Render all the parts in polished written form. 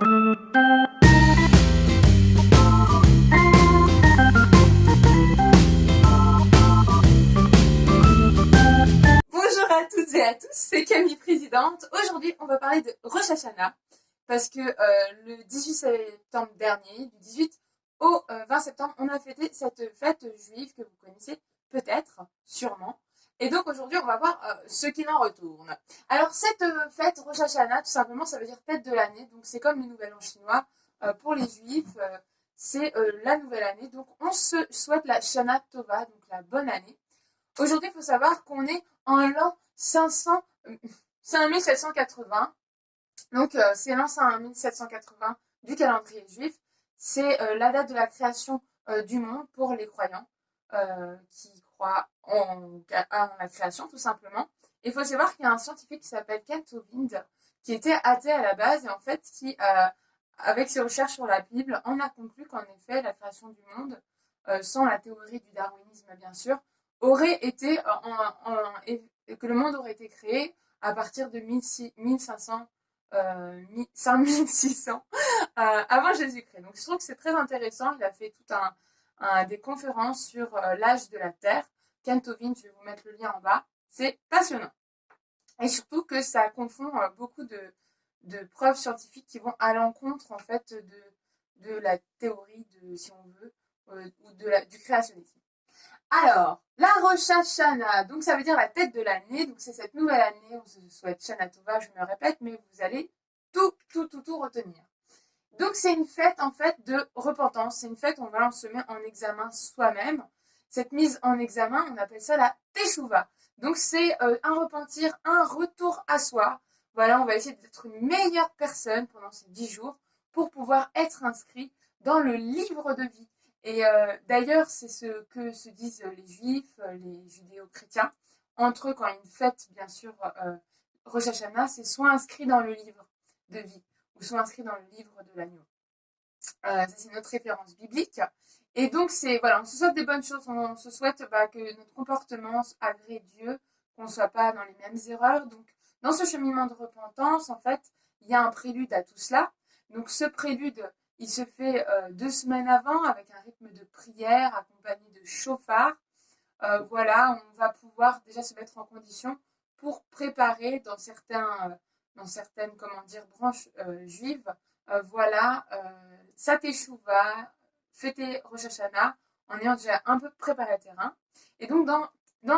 Bonjour à toutes et à tous, c'est Camille Présidente. Aujourd'hui, on va parler de Rosh Hashanah parce que le 18 septembre dernier, du 18 au 20 septembre, on a fêté cette fête juive que vous connaissez peut-être, sûrement. Et donc aujourd'hui, on va voir ce qu'il en retourne. Alors cette fête Rosh Hashanah, tout simplement, ça veut dire tête de l'année. Donc c'est comme le nouvel an chinois pour les juifs. C'est la nouvelle année. Donc on se souhaite la Shana Tova, donc la bonne année. Aujourd'hui, il faut savoir qu'on est en l'an 5780. Donc, c'est l'an 5780 du calendrier juif. C'est la date de la création du monde pour les croyants qui croient en la création, tout simplement. Il faut savoir qu'il y a un scientifique qui s'appelle Kent Hovind, qui était athée à la base et en fait qui, avec ses recherches sur la Bible, en a conclu qu'en effet, la création du monde, sans la théorie du darwinisme bien sûr, aurait été que le monde aurait été créé à partir de 1500 5600 avant Jésus-Christ. Donc je trouve que c'est très intéressant. Il a fait tout des conférences sur l'âge de la Terre. Kent Hovind, je vais vous mettre le lien en bas. C'est passionnant. Et surtout que ça confond beaucoup de preuves scientifiques qui vont à l'encontre en fait de la théorie de, si on veut, ou du créationnisme. Alors, la Rosh Hashanah, donc ça veut dire la tête de l'année, donc c'est cette nouvelle année, on se souhaite Shana Tova, je me répète, mais vous allez tout retenir. Donc c'est une fête en fait de repentance, c'est une fête où on se met en examen soi-même. Cette mise en examen, on appelle ça la Teshuvah. Donc c'est un repentir, un retour à soi. Voilà, on va essayer d'être une meilleure personne pendant ces 10 jours pour pouvoir être inscrit dans le livre de vie. Et d'ailleurs, c'est ce que se disent les juifs, les judéo-chrétiens. Entre eux, quand il y a une fête, bien sûr, Rosh Hashanah, c'est soit inscrit dans le livre de vie ou soit inscrit dans le livre de l'agneau. Ça, c'est notre référence biblique. Et donc, voilà, on se souhaite des bonnes choses. On se souhaite que notre comportement agrée Dieu, qu'on ne soit pas dans les mêmes erreurs. Donc, dans ce cheminement de repentance, en fait, il y a un prélude à tout cela. Donc, ce prélude, il se fait 2 semaines avant avec un rythme de prière accompagné de chauffard. Voilà, on va pouvoir déjà se mettre en condition pour préparer dans certaines branches juives, voilà, sa teshuva, fêter Rosh Hashanah en ayant déjà un peu préparé le terrain. Et donc dans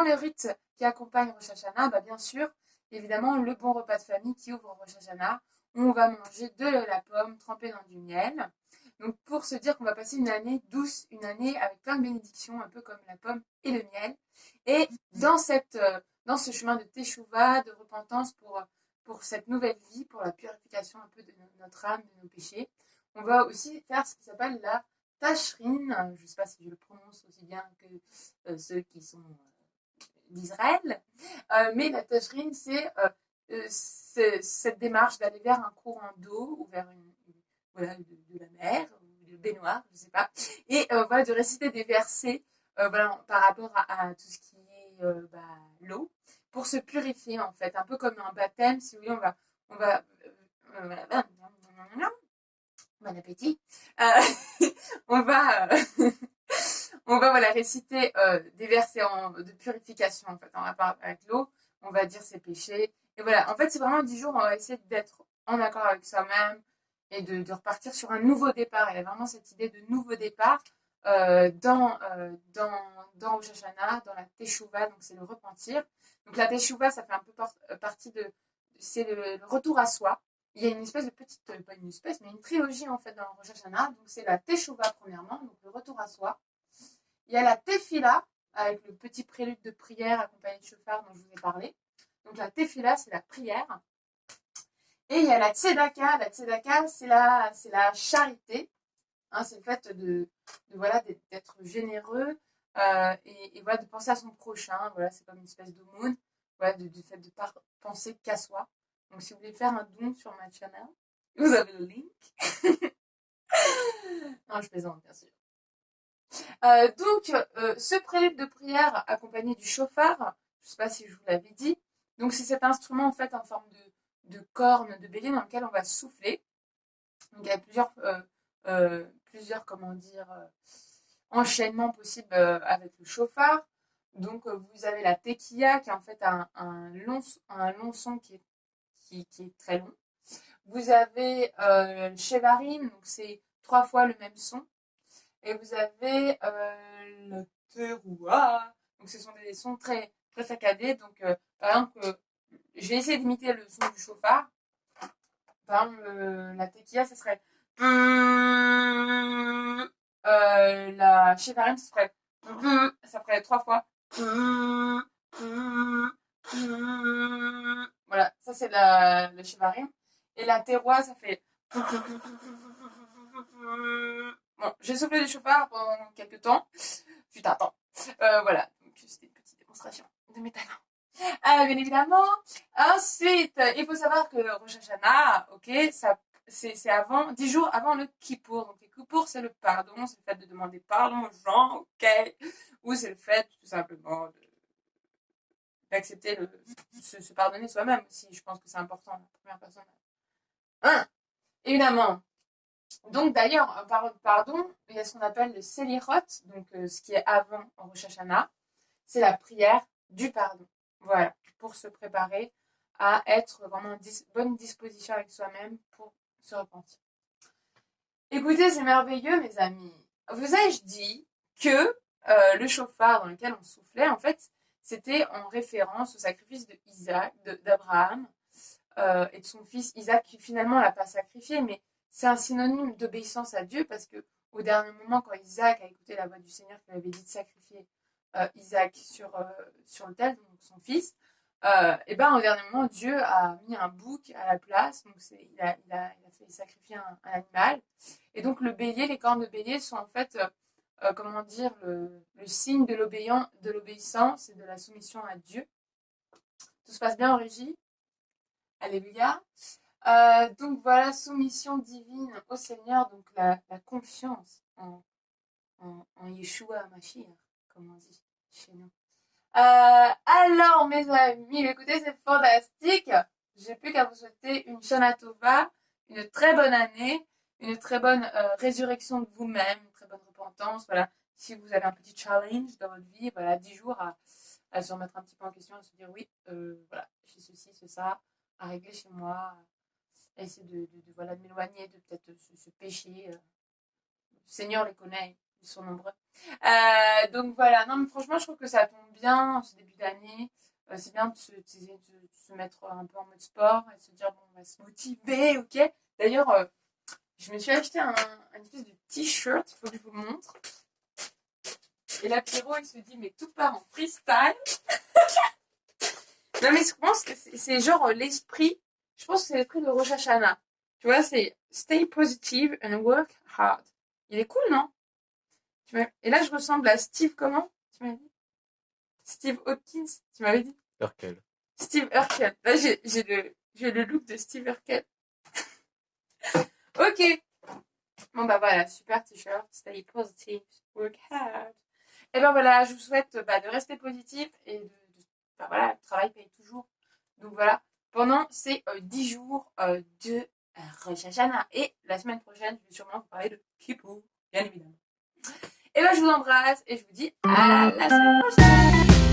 les rites qui accompagnent Rosh Hashanah, bien sûr, évidemment, le bon repas de famille qui ouvre Rosh Hashanah, on va manger de la pomme trempée dans du miel. Donc pour se dire qu'on va passer une année douce, une année avec plein de bénédictions, un peu comme la pomme et le miel. Et dans ce chemin de teshuva, de repentance pour cette nouvelle vie, pour la purification un peu de notre âme, de nos péchés, on va aussi faire ce qui s'appelle la tashrin. Je ne sais pas si je le prononce aussi bien que ceux qui sont d'Israël, mais la tashrin, c'est cette démarche d'aller vers un courant d'eau ou vers de la mer, ou de baignoire, je ne sais pas, et voilà, de réciter des versets voilà, par rapport à tout ce qui est l'eau, pour se purifier en fait, un peu comme un baptême, si vous voulez, on va bon appétit, on va on va voilà, réciter des versets de purification en fait, en rapport avec l'eau, on va dire ses péchés, et voilà, en fait c'est vraiment 10 jours, on va essayer d'être en accord avec soi-même, et de repartir sur un nouveau départ. Il y a vraiment cette idée de nouveau départ dans Rosh Hashanah, dans la Teshuvah, donc c'est le repentir. Donc la Teshuvah, ça fait un peu partie c'est le retour à soi. Il y a une espèce de petite, pas une espèce, mais une trilogie en fait dans Rosh Hashanah. Donc c'est la Teshuvah premièrement, donc le retour à soi. Il y a la Tefila, avec le petit prélude de prière accompagné de chauffard dont je vous ai parlé. Donc la Tefila, c'est la prière. Et il y a la tzedaka. La tzedaka, c'est la charité. Hein, c'est le fait voilà, d'être généreux et voilà, de penser à son prochain. Voilà, c'est comme une espèce d'aumône. Voilà, du fait de ne pas penser qu'à soi. Donc, si vous voulez faire un don sur ma chaîne, vous avez le link. Non, je plaisante, bien sûr. Donc, ce prélude de prière accompagné du chauffard, je ne sais pas si je vous l'avais dit. Donc, c'est cet instrument en fait en forme de corne de bélier dans lequel on va souffler. Donc il y a plusieurs comment dire, enchaînements possibles avec le chauffard. Donc vous avez la tequilla qui est en fait un long son qui est très long. Vous avez le shevarim, donc c'est 3 fois le même son. Et vous avez le teroua, donc ce sont des sons très, très saccadés. Donc par exemple, je vais essayer d'imiter le son du chauffard. Par exemple, la tequilla, ce serait. La shevarim, ça ferait 3 fois. Voilà, ça c'est le shevarim. Et la terroir, ça fait. Bon, j'ai soufflé du chauffard pendant quelques temps. Putain, attends. Voilà, donc c'était une petite démonstration de mes talents. Bien évidemment. Ensuite, il faut savoir que Rosh Hashanah, ok, c'est 10 jours avant le Kippour. Donc, le Kippour, c'est le pardon, c'est le fait de demander pardon aux gens, ok, ou c'est le fait, tout simplement, d'accepter se pardonner soi-même aussi. Je pense que c'est important, la première personne. Évidemment. Donc, d'ailleurs, en parlant de pardon, il y a ce qu'on appelle le Selirot, donc ce qui est avant Rosh Hashanah, c'est la prière du pardon. Voilà, pour se préparer à être vraiment en bonne disposition avec soi-même pour se repentir. Écoutez, c'est merveilleux, mes amis. Vous ai-je dit que le chauffard dans lequel on soufflait, en fait, c'était en référence au sacrifice d'Abraham et de son fils Isaac, qui finalement l'a pas sacrifié, mais c'est un synonyme d'obéissance à Dieu, parce que au dernier moment, quand Isaac a écouté la voix du Seigneur qui lui avait dit de sacrifier Isaac sur l'autel, donc son fils, et ben au dernier moment, Dieu a mis un bouc à la place, donc il a fait sacrifier un animal. Et donc le bélier, les cornes de bélier sont en fait, comment dire, le signe de l'obéissance et de la soumission à Dieu. Tout se passe bien en régie. Alléluia. Donc voilà, soumission divine au Seigneur, donc la confiance en Yeshua Mashiach, comme on dit chez nous. Alors, mes amis, écoutez, c'est fantastique. J'ai plus qu'à vous souhaiter une Shana Tova, une très bonne année, une très bonne résurrection de vous-même, une très bonne repentance. Voilà, si vous avez un petit challenge dans votre vie, voilà, 10 jours à se remettre un petit peu en question, à se dire oui, voilà, j'ai ceci, c'est ça, à régler chez moi, à essayer de m'éloigner de peut-être ce péché. Le Seigneur les connaît, ils sont nombreux. Donc voilà, non mais franchement je trouve que ça tombe bien ce début d'année. C'est bien de se mettre un peu en mode sport et de se dire bon on va se motiver, ok. D'ailleurs je me suis acheté un espèce de t-shirt, il faut que je vous le montre. Et là Pierrot il se dit mais tout part en freestyle. Non mais je pense que c'est genre l'esprit, je pense que c'est l'esprit de Rosh Hashanah. Tu vois, c'est stay positive and work hard. Il est cool, non? Et là, je ressemble à Steve comment? Tu m'as dit? Steve Hopkins, tu m'avais dit? Urkel. Steve Urkel. Là, j'ai le look de Steve Urkel. Ok. Bon, bah voilà, super t-shirt. Stay positive, work hard. Et ben voilà, je vous souhaite de rester positif et voilà, le travail paye toujours. Donc voilà, pendant ces 10 jours de Rosh Hashanah. Et la semaine prochaine, je vais sûrement vous parler de Kippour, bien évidemment. Et ben je vous embrasse et je vous dis à la semaine prochaine.